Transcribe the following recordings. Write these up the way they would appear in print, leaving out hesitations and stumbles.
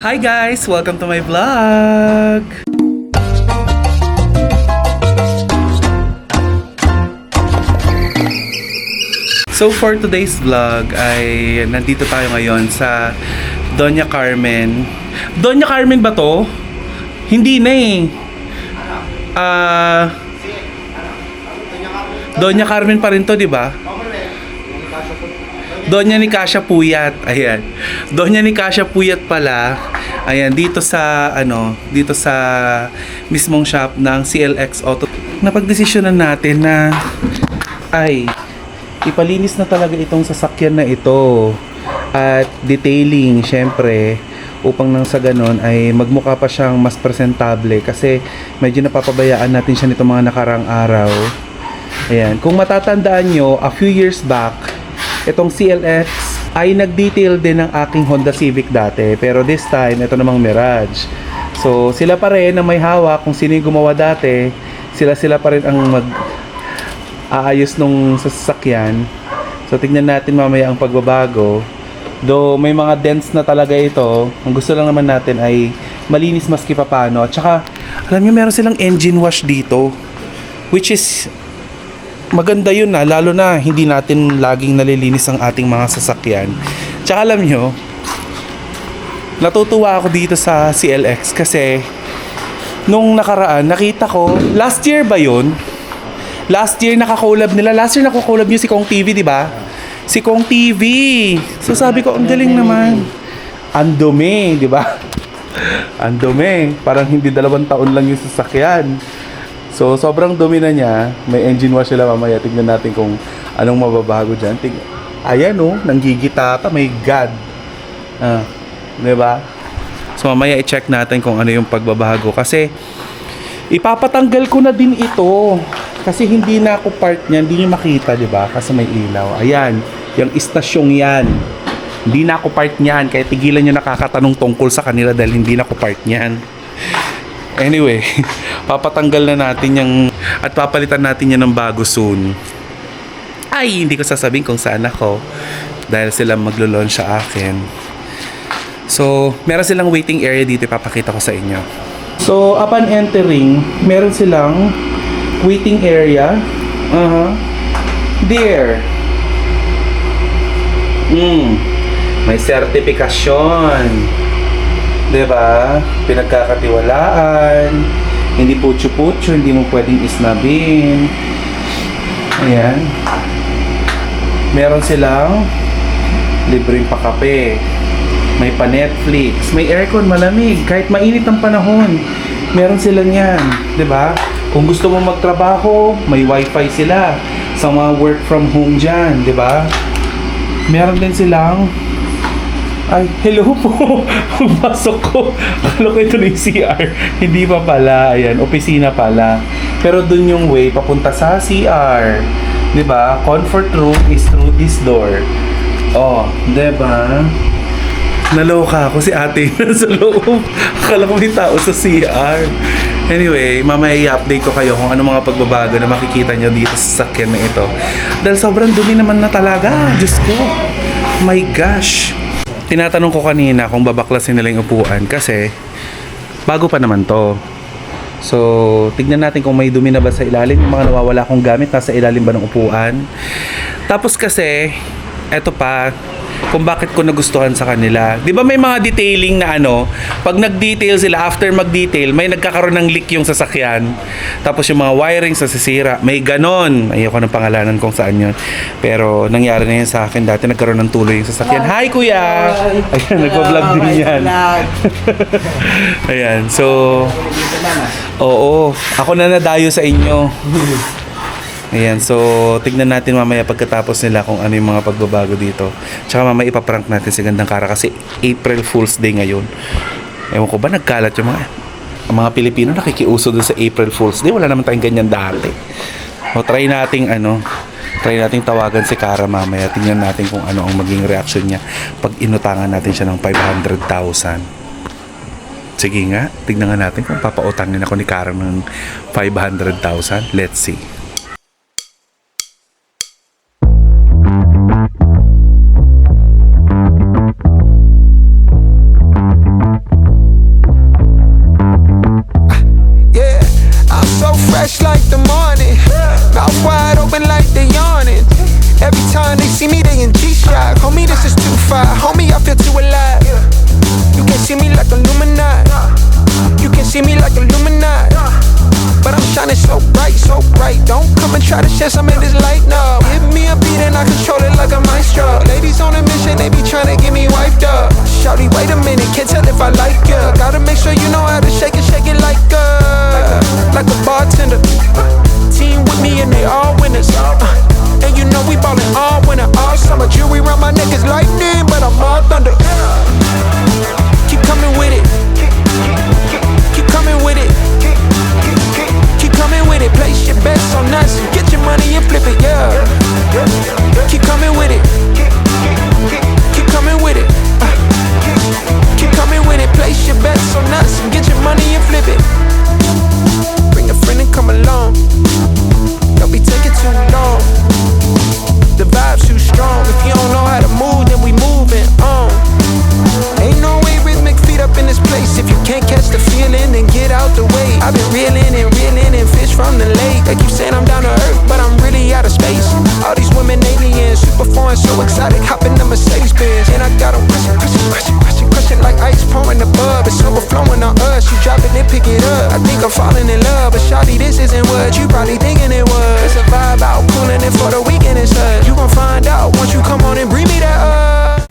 Hi guys! Welcome to my vlog! So for today's vlog ay nandito tayo ngayon sa Doña Carmen. Doña Carmen ba to? Hindi na eh. Doña Carmen pa rin to, di ba? Doña ni Kasia Puyat. Ayan. Doña ni Kasia Puyat pala. Ayan, dito sa mismong shop ng CLX Auto. Napagdesisyonan natin na ipalinis na talaga itong sasakyan na ito. At detailing, syempre, upang nang sa ganon ay magmukha pa siyang mas presentable kasi medyo napapabayaan natin siya nitong mga nakarang araw. Ayan, kung matatandaan nyo, a few years back, itong CLX ay nag-detail din ng aking Honda Civic dati. Pero this time, ito namang Mirage. So, sila pa rin na may hawak kung sino yung gumawa dati. Sila pa rin ang mag-aayos nung sasakyan. So, tignan natin mamaya ang pagbabago. Though may mga dents na talaga ito, ang gusto lang naman natin ay malinis maski papano. At saka, alam nyo, meron silang engine wash dito. Which is maganda yun lalo na hindi natin laging nalilinis ang ating mga sasakyan. Tsaka alam nyo, natutuwa ako dito sa CLX kasi nung nakaraan, nakita ko, last year ba yun? Last year nakakolab nila. Last year nakakolab nyo si Kong TV, di ba? Si Kong TV. So sabi ko, ang galing naman. Ang dumi, di ba? Ang dumi. Parang hindi 2 taon lang yung sasakyan. So, sobrang dumi na niya. May engine wash sila mamaya. Tignan natin kung anong mababago dyan. Ayan oh, nanggigita pa. My God. Diba? So, mamaya i-check natin kung ano yung pagbabago. Kasi, ipapatanggal ko na din ito. Kasi hindi na ako part niyan. Hindi nyo makita, diba? Kasi may ilaw. Ayan. Yung istasyong yan. Hindi na ako part niyan. Kaya tigilan nyo nakakatanong tungkol sa kanila dahil hindi na ako part niyan. Anyway, papatanggal na natin yung at papalitan natin yan ng bago soon. Ay, hindi ko sasabihin kung saan ako dahil sila maglo-launch sa akin. So, meron silang waiting area dito, ipapakita ko sa inyo. So, upon entering, meron silang waiting area. There. May sertifikasyon. Diba? Pinagkakatiwalaan. Hindi putyo-putyo, hindi mo pwedeng isnabin. Ayan. Meron silang libreng pakape. May pa-Netflix. May aircon, malamig. Kahit mainit ang panahon, meron silang yan. Diba? Kung gusto mo magtrabaho, may wifi sila. Sa mga work from home dyan. Diba? Meron din silang hello po. Pumasok ko. Akala ko ito na yung CR. Hindi pa pala. Ayan, opisina pala. Pero dun yung way papunta sa CR. Diba? Comfort room is through this door. Oh, diba? Naloka ako si ate sa loob. Akala ko may tao sa CR. Anyway, mamaya i-update ko kayo kung ano mga pagbabago na makikita nyo dito sa sasakyan na ito. Dahil sobrang dumi naman na talaga. Diyos ko. My gosh. Tinatanong ko kanina kung babaklasin nila yung upuan kasi bago pa naman to. So, tignan natin kung may dumi na ba sa ilalim. Yung mga nawawala kong gamit, nasa ilalim ba ng upuan. Tapos kasi, eto pa, kung bakit ko nagustuhan sa kanila. Di ba may mga detailing na pag nag-detail sila, after mag-detail, may nagkakaroon ng leak yung sasakyan. Tapos yung mga wirings nasisira. May ganon. Ayoko ng pangalanan kung saan yun. Pero nangyari na yun sa akin. Dati nagkaroon ng tuloy yung sasakyan. Hi kuya! Ayan, nagpa-vlog din yan. Ayan, so oo, ako na nadayo sa inyo. Ayan, so tignan natin mamaya pagkatapos nila kung ano yung mga pagbabago dito. Tsaka mamaya ipaprank natin si Gandang Kara kasi April Fool's Day ngayon. Ewan ko ba nagkalat yung mga Pilipino nakikiuso doon sa April Fool's Day. Wala naman tayong ganyan dati. O try nating tawagan si Kara mamaya. Tingnan natin kung ano ang maging reaction niya pag inutangan natin siya ng 500,000. Sige nga, tignan nga natin kung papautangin ako ni Kara ng 500,000. Let's see. try to share some of this light up. Give me a beat and I control it like a maestro. Ladies on a mission, they be trying to get me wiped up. Shawty, wait a minute, can't tell if I like ya. Gotta make sure you know how to shake it like a bartender. Team with me and they all winners. And you know we ballin' all winter, all summer. Jewelry around my neck is lightning, but I'm all thunder. Keep coming with it. Keep coming with it. Keep coming with it. Place your bets on us. Get your money and flip it, yeah. Keep coming with it. Keep coming with it. Keep coming with it. Place your bets on us. Get your money and flip it. Bring a friend and come along. Don't be taking too long. The vibe's too strong. If you don't know how to move, then we moving on. Ain't no way rhythmic feet up in this place. If you can't catch the feeling, then get out the way. I've been reeling and fish from the lake. They keep saying I'm down to earth, but I'm really out of space. All these women aliens, super foreign, so exotic. Hop in the Mercedes Benz, and I got them question like ice pouring the bub. It's overflowing on us. You drop it, then pick it up. I think I'm falling in love, but shawty, this isn't what you probably thinking it was. It's a vibe out, cooling it for the weekend and such. You gon' find out once you come on and bring me that up.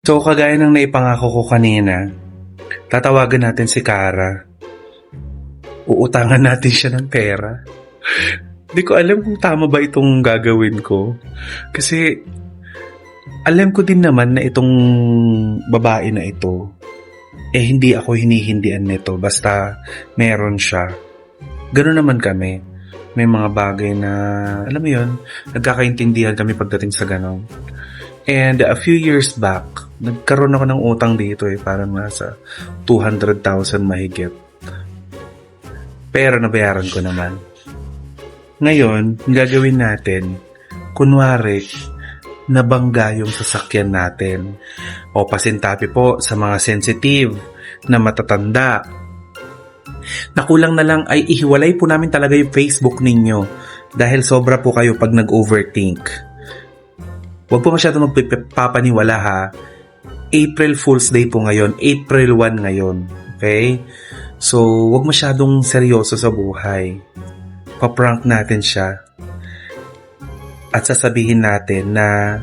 So, kagaya ng naipangako ko kanina, tatawagan natin si Kara. Uutangan natin siya ng pera. Hindi ko alam kung tama ba itong gagawin ko. Kasi, alam ko din naman na itong babae na ito, hindi ako hinihindian nito. Basta, meron siya. Gano'n naman kami. May mga bagay na, alam mo yun, nagkakaintindihan kami pagdating sa gano'n. And a few years back, nagkaroon ako ng utang dito parang nasa 200,000 mahigit. Pero nabayaran ko naman. Ngayon, ang gagawin natin, kunwari, nabangga yung sasakyan natin. O pasintabi po sa mga sensitive na matatanda. Nakulang na lang ay ihiwalay po namin talaga yung Facebook ninyo dahil sobra po kayo pag nag-overthink. Huwag po masyadong magpapaniwala ha. April Fool's Day po ngayon. April 1 ngayon. Okay? So, huwag masyadong seryoso sa buhay. Pa-prank natin siya. At sasabihin natin na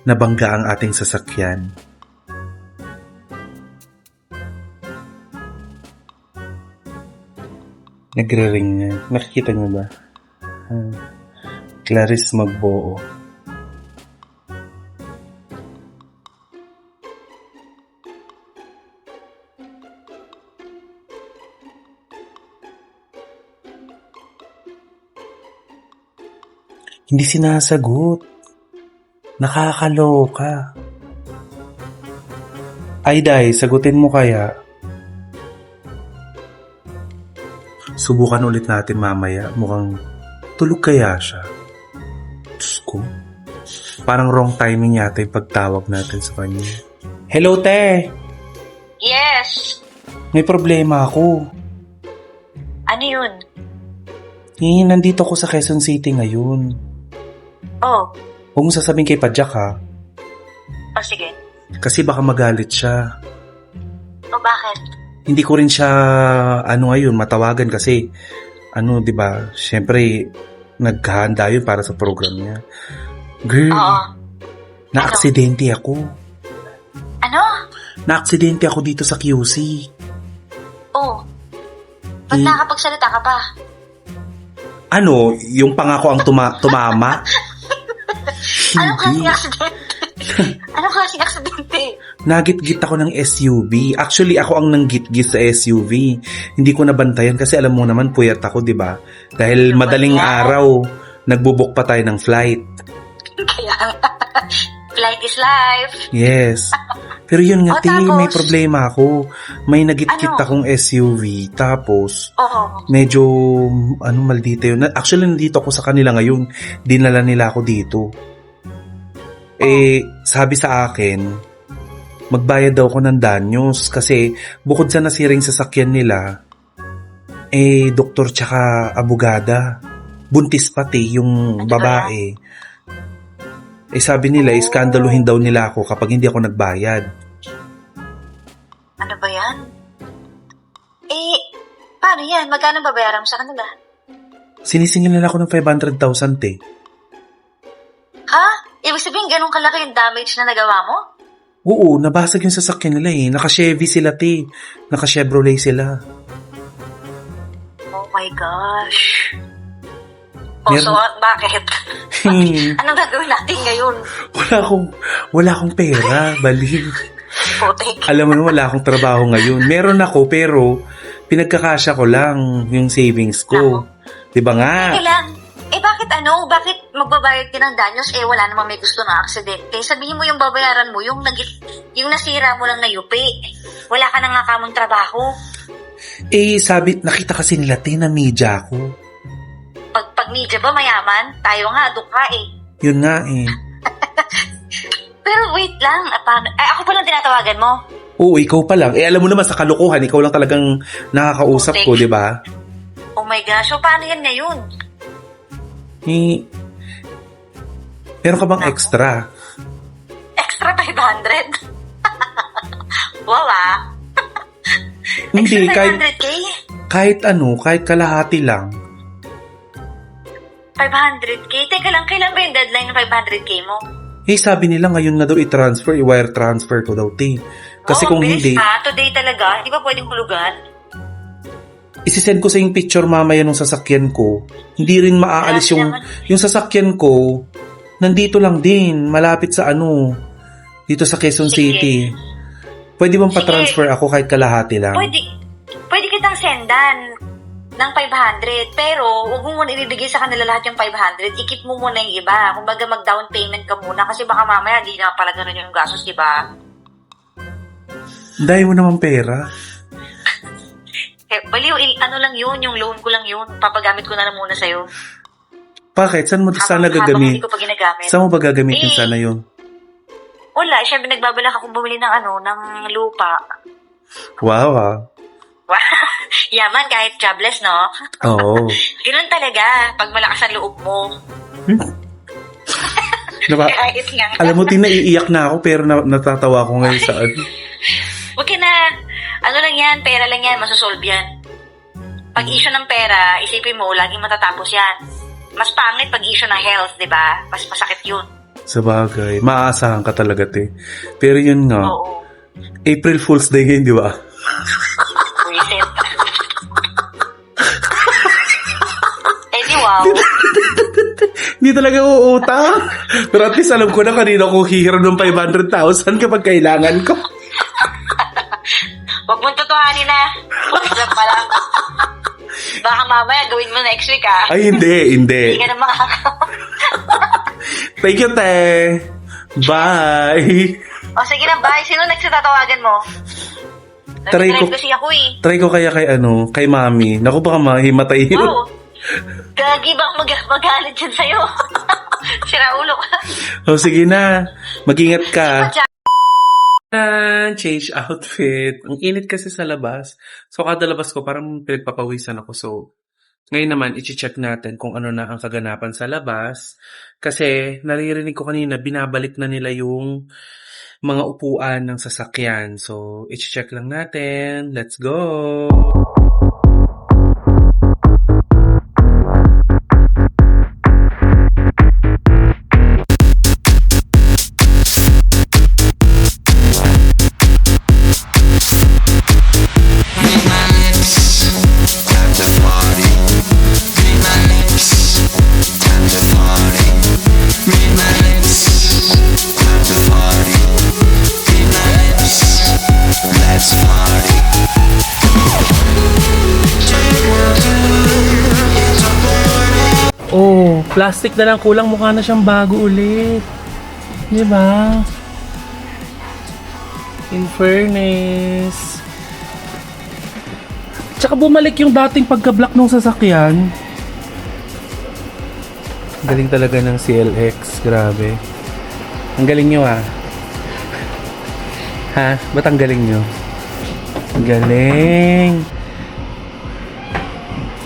nabangga ang ating sasakyan. Nagre-ring na. Nakikita niyo ba? Clarice Magbuo. Hindi sinasagot. Nakakaloka. Ay, Day, sagutin mo kaya. Subukan ulit natin mamaya. Mukhang tulog kaya siya. Diyos ko. Parang wrong timing yata yung pagtawag natin sa kanya. Hello, te! Yes! May problema ako. Ano yun? Nandito ako sa Quezon City ngayon. Oh. Huwag mo sasabihin kay Padjak ha. Oh, sige. Kasi baka magalit siya. Oh, bakit? Hindi ko rin siya, ngayon, matawagan kasi, di ba, syempre, naghahanda yun para sa program niya. Girl, Oo. na-aksidente ako. Ano? Na-aksidente ako dito sa QC. Oh. Ba't nakakapagsalita ka pa? Yung pangako ang tumama? Anong klaseng aksidente? Anong klaseng aksidente? Nagit-git ako ng SUV. Actually, ako ang nanggit-git sa SUV. Hindi ko nabantayan kasi alam mo naman, puyat ako, di ba? Dahil madaling araw, nagbubuk pa tayo ng flight. Kaya, flight is life. Yes. Pero yun nga, tapos, may problema ako. May nagit-git akong SUV. Tapos, Oo. medyo, maldita yun. Actually, nandito ako sa kanila ngayon. Dinala nila ako dito. Sabi sa akin, magbayad daw ako ng danyos kasi bukod sa nasiring sasakyan nila, doktor tsaka abogada. Buntis pati yung babae. Sabi nila, iskandaluhin daw nila ako kapag hindi ako nagbayad. Ano ba yan? Paano yan? Magkano babayaran mo sa kanila? Sinisingil nila ako ng 500,000, te. Ha? Ibig sabihin, ganun kalaki yung damage na nagawa mo? Oo, nabasag yung sasakyan nila eh. Naka-Chevy sila, te. Naka-Chevrolet sila. Oh my gosh. Meron- Bakit? Anong gagawin natin ngayon? Wala akong pera, baliw. Putik. Alam mo na, wala akong trabaho ngayon. Meron ako, pero pinagkakasya ko lang yung savings ko. Diba nga? Kailan? Bakit magbabayad ka ng danyos? Wala namang may gusto na aksidente. Sabihin mo yung babayaran mo, yung nasira mo lang na yupi. Wala ka na nga kamong trabaho. Nakita kasi nila, te, na media ko. Pag media ba mayaman? Tayo nga, duka eh. Yun nga eh. Pero wait lang, paano? Ako palang tinatawagan mo. Oo, ikaw pa lang. Alam mo naman sa kalokohan, ikaw lang talagang nakakausap ko, di ba? Oh my gosh, so paano yan ngayon? Meron ka bang extra? Extra 500? Wow Hindi, extra 500k? kahit kalahati lang. 500k? Teka lang, kailan ba yung deadline ng 500k mo? Sabi nila ngayon na daw i-transfer, i-wire transfer ko daw, te. Kasi kung bilis hindi, today talaga. Di ba pwedeng hulugan? isisend ko sa yung picture mamaya nung sasakyan ko. Hindi rin maaalis yung sasakyan ko. Nandito lang din, malapit sa dito sa Quezon City. Pwede bang pa-transfer ako kahit kalahati lang? Pwede kitang sendan ng 500, pero huwag mo muna ibibigay sa kanila lahat yung 500. I-keep mo muna yung iba. Kumbaga mag-down payment ka muna kasi baka mamaya hindi na pala ganun yung gastos, di ba? Dahil mo naman pera. Baliw, lang yun, yung loan ko lang yun. Papagamit ko na lang muna sa'yo. Bakit? Saan mo sana Habang gagamit? hindi ko pa ginagamit. Saan mo ba gagamitin sana yun? Wala, syempre nagbabalak akong bumili ng ng lupa. Wow, Yaman kahit jobless, no? Oo. Ganun talaga, pag malakas ang loob mo. Kahit nga. Alam mo, naiiyak na ako pero natatawa ko ngayon sa Huwag ka na. Lang yan, pera lang yan, masosolve yan. Pag issue ng pera, isipin mo, laging matatapos yan. Mas pangit pag issue ng health, di ba? Mas masakit yun. Sabagay, maaasahan ka talaga, te. Pero yun nga, Oo. April Fool's Day ngayon, di ba? Buisit. Di wow. Hindi talaga uutang. Pero at least alam ko na kanina ko hihiram ng 500,000 kapag kailangan ko. Huwag mong tutuhanin na. Pulis lang pala. Baka mamaya gawin mo next week, Ay, hindi. Hindi ka na Thank you, te. Bye. O, sige na, bye. Sino next na tatawagan mo? Try ko kasi ako Try ko kaya kay mami. Naku, baka mahimatay yun. Wow. Gagi bang magalit dyan sa'yo? Sira ulo ka. O, sige na. Mag-ingat ka. Change outfit. Ang init kasi sa labas. So, kada labas ko, parang pinagpapawisan ako. So, ngayon naman, i-check natin kung ano na ang kaganapan sa labas. Kasi, naririnig ko kanina, binabalik na nila yung mga upuan ng sasakyan. So, i-check lang natin. Let's go! Oh, plastic na lang kulang, mukha na siyang bago ulit. 'Di ba? In fairness. Tsaka bumalik yung dating pagka-black ng sasakyan. Galing talaga ng CLX, grabe. Ang galing nyo Ha? Ba't ang galing nyo? Ang galing.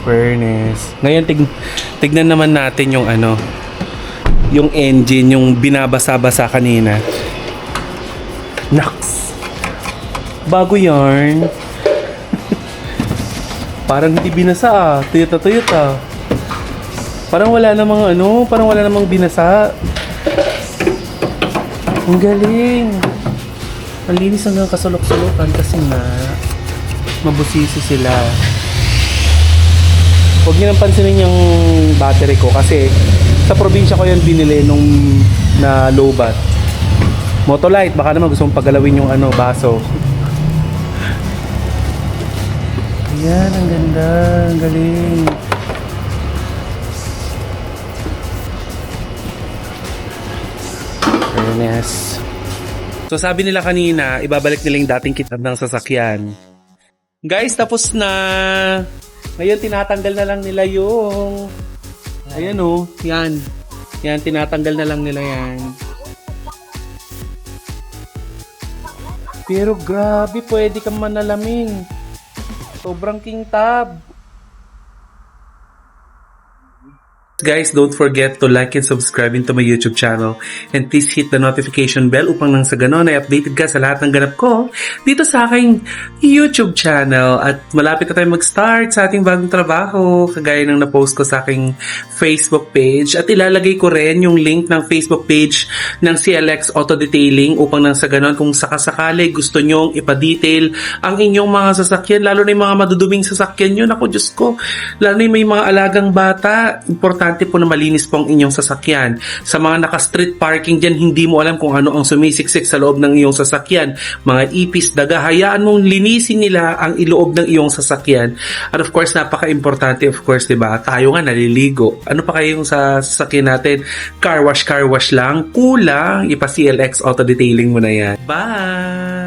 fairness. Ngayon, tignan naman natin yung yung engine, yung binabasa-basa kanina. Naks! Bago yarn. Parang hindi binasa Toyota. Parang wala namang binasa. Ang galing. Ang linis hanggang kasulok-sulukan kasi nga mabusisi sila. Huwag niyo nang pansinin yung battery ko kasi sa probinsya ko yan binili nung na low bat. Motolite, baka naman gusto mong pagalawin yung baso. Ayan, ang ganda. Ang galing. Fairness. So sabi nila kanina, ibabalik nila yung dating kitab ng sasakyan. Guys, tapos na. Ngayon, tinatanggal na lang nila yung... Ayan yan. Yan, tinatanggal na lang nila yan. Pero grabe, pwede kang manalamin. Sobrang kintab. Guys, don't forget to like and subscribe into my YouTube channel. And please hit the notification bell upang nang sa ganon ay updated ka sa lahat ng ganap ko dito sa aking YouTube channel. At malapit na tayo mag-start sa ating bagong trabaho, kagaya ng na-post ko sa aking Facebook page. At ilalagay ko rin yung link ng Facebook page ng CLX Auto Detailing upang nang sa ganon kung sakasakali gusto nyong ipa-detail ang inyong mga sasakyan, lalo na yung mga maduduming sasakyan nyo. Naku, Diyos ko, lalo na yung may mga alagang bata. Importante po na malinis po ang inyong sasakyan. Sa mga naka-street parking dyan, hindi mo alam kung ano ang sumisiksik sa loob ng iyong sasakyan. Mga ipis, daga, hayaan mong linisin nila ang iloob ng iyong sasakyan. At of course, napaka-importante, of course, diba? Tayo nga naliligo. Ano pa kayo sa sasakyan natin? Car wash lang. Kulang, ipa-CLX Auto Detailing mo na yan. Bye!